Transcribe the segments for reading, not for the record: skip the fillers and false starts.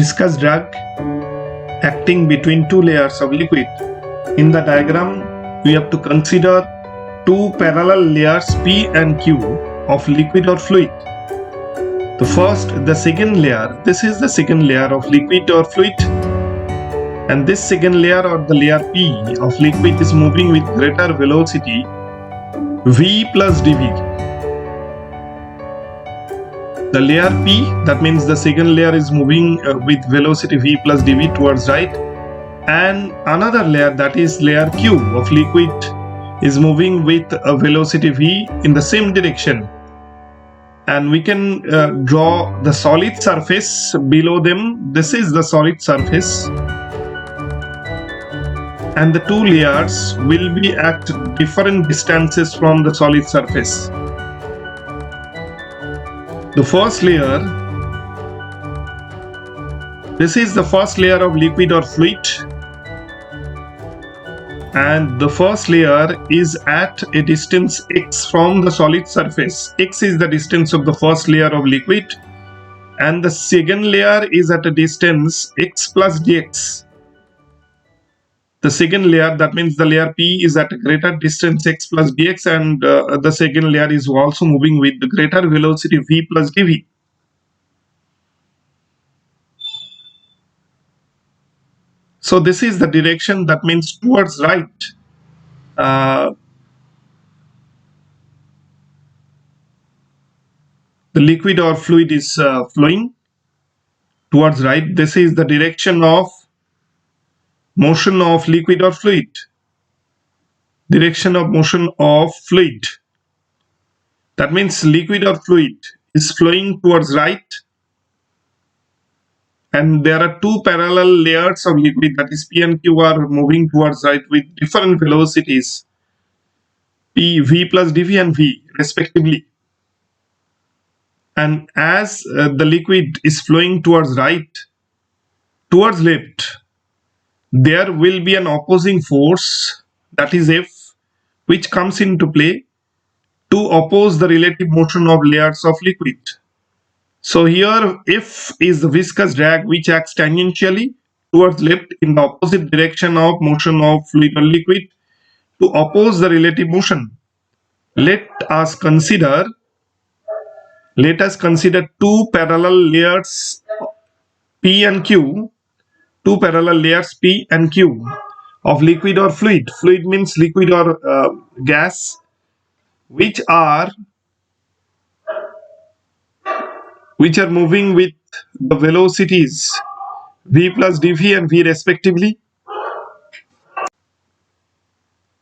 viscous drag acting between two layers of liquid. In the diagram, we have to consider two parallel layers P and Q of liquid or fluid. The second layer, this is the second layer of liquid or fluid, and this second layer or the layer P of liquid is moving with greater velocity V plus dV. The layer P, that means the second layer, is moving with velocity V plus dV towards right, and another layer, that is layer Q of liquid, is moving with a velocity V in the same direction. And we can draw the solid surface below them. This is the solid surface, and the two layers will be at different distances from the solid surface. The first layer, this is the first layer of liquid or fluid, and the first layer is at a distance x from the solid surface. X is the distance of the first layer of liquid, and the second layer is at a distance x plus dx. The second layer, that means the layer P, is at a greater distance x plus dx, and the second layer is also moving with the greater velocity v plus dv. So this is the direction, that means towards right. The liquid or fluid is flowing towards right. This is the direction of motion of liquid or fluid. Direction of motion of fluid. That means liquid or fluid is flowing towards right, and there are two parallel layers of liquid, that is P and Q, are moving towards right with different velocities, P, V plus dV and V respectively. And as the liquid is flowing towards right, towards left, there will be an opposing force, that is F, which comes into play to oppose the relative motion of layers of liquid. So here F is the viscous drag which acts tangentially towards left in the opposite direction of motion of fluid or liquid to oppose the relative motion. Let us consider two parallel layers P and Q, two parallel layers P and Q of liquid or fluid. Fluid means liquid or gas, which are moving with the velocities v plus dv and v respectively.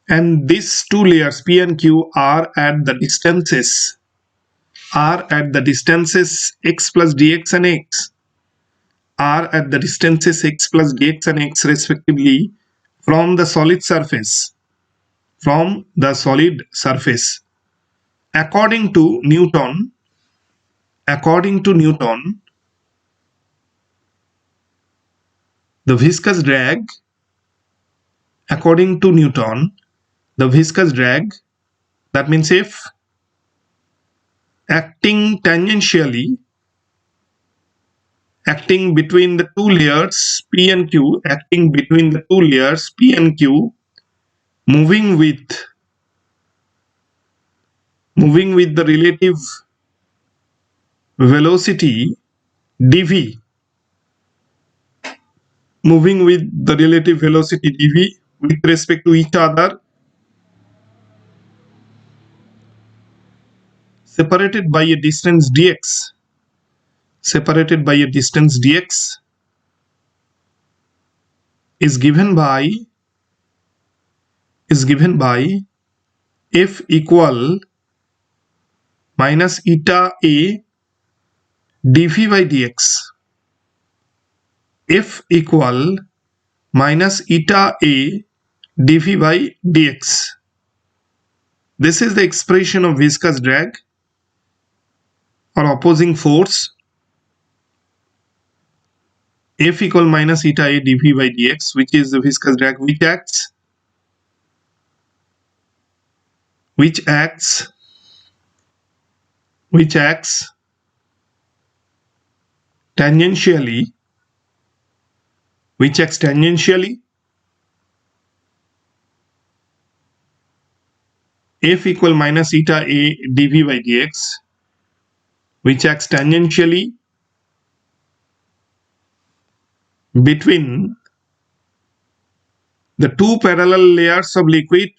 And these two layers P and Q are at the distances x plus dx and x, are at the distances x plus dx and x respectively from the solid surface. According to Newton, the viscous drag, that means F, acting tangentially, acting between the two layers P and Q, moving with the relative velocity dv, with respect to each other, separated by a distance dx, is given by F equal minus eta a dv by dx. F equal minus eta a dv by dx. This is the expression of viscous drag or opposing force. F equal minus eta a dv by dx, which is the viscous drag which acts tangentially which acts tangentially. F equal minus eta a dv by dx, which acts tangentially between the two parallel layers of liquid,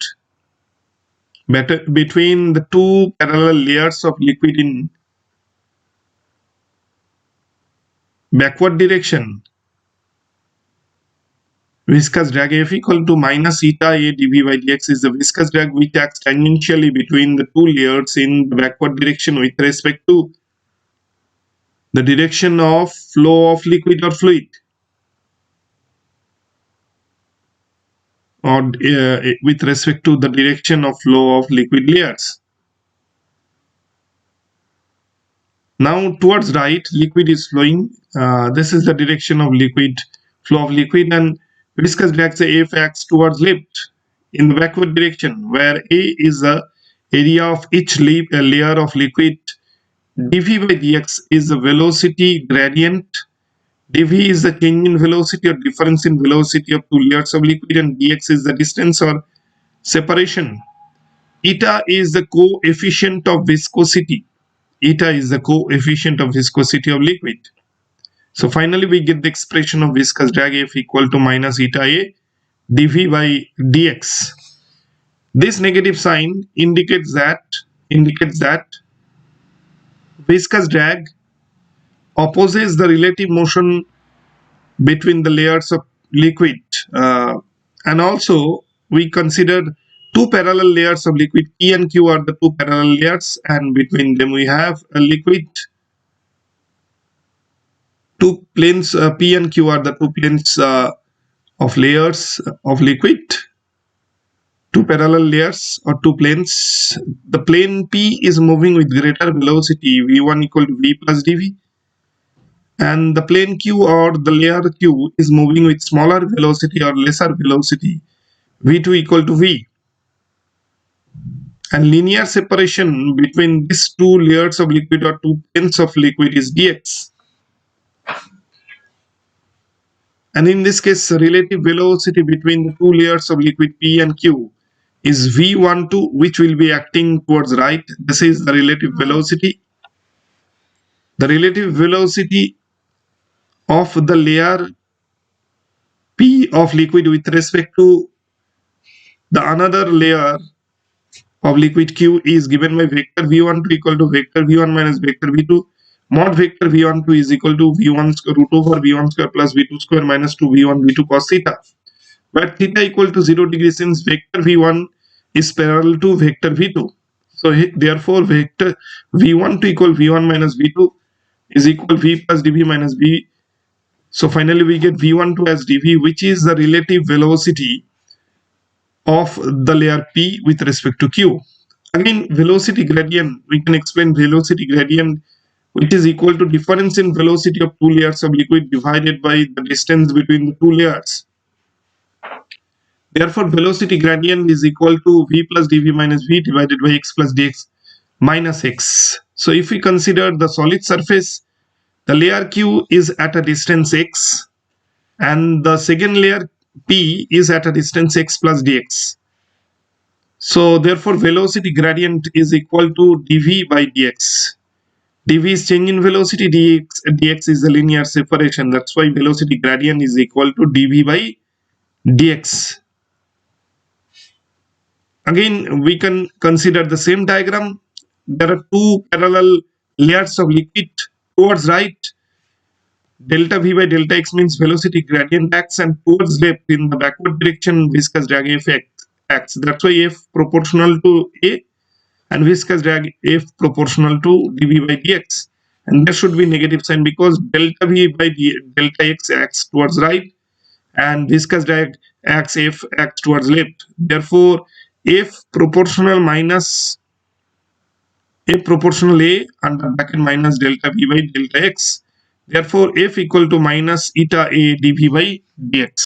between the two parallel layers of liquid in backward direction. Viscous drag F equal to minus eta a dv by dx is the viscous drag which acts tangentially between the two layers in the backward direction with respect to the direction of flow of liquid or fluid, or with respect to the direction of flow of liquid layers. Now towards right, liquid is flowing. This is the direction of liquid, flow of liquid, and viscous drag F acts towards left in the backward direction, where A is the area of each layer of liquid. dv by dx is the velocity gradient. dv is the change in velocity or difference in velocity of two layers of liquid, and dx is the distance or separation. Eta is the coefficient of viscosity. Eta is the coefficient of viscosity of liquid. So finally we get the expression of viscous drag F equal to minus eta a dv by dx. This negative sign indicates that viscous drag opposes the relative motion between the layers of liquid, and also we consider two parallel layers of liquid. P and Q are the two parallel layers, and between them we have a liquid. Two planes, P and Q are the two planes of layers of liquid. Two parallel layers or two planes. The plane P is moving with greater velocity v1 equal to v plus dv, and the plane Q or the layer Q is moving with smaller velocity or lesser velocity v2 equal to v, and linear separation between these two layers of liquid or two planes of liquid is dx. And in this case, relative velocity between the two layers of liquid P and Q is v12, which will be acting towards right. This is the relative velocity. The relative velocity of the layer P of liquid with respect to the another layer of liquid Q is given by vector v12 equal to vector v1 minus vector v2. Mod vector v12 is equal to v1 root over v1 square plus v2 square minus 2 v1 v2 cos theta, where theta equal to 0 degree since vector v1 is parallel to vector v2. So therefore vector v12 equal v1 minus v2 is equal v plus dv minus v. So finally we get v12 as dv, which is the relative velocity of the layer P with respect to Q. Again, velocity gradient, we can explain velocity gradient, which is equal to difference in velocity of two layers of liquid divided by the distance between the two layers. Therefore, velocity gradient is equal to v plus dv minus v divided by x plus dx minus x. So if we consider the solid surface, the layer Q is at a distance x, and the second layer P is at a distance x plus dx. So therefore velocity gradient is equal to dv by dx. dv is change in velocity, dx is the linear separation. That's why velocity gradient is equal to dv by dx. Again, we can consider the same diagram. There are two parallel layers of liquid towards right. Delta v by delta x means velocity gradient acts, and towards left in the backward direction viscous drag F acts. That's why F proportional to A and viscous drag F proportional to dv by dx. And there should be negative sign because delta v by delta x acts towards right and viscous drag acts F acts towards left. Therefore, F proportional minus F proportional A under bracket minus delta v by delta x. Therefore, F equal to minus eta A dv by dx.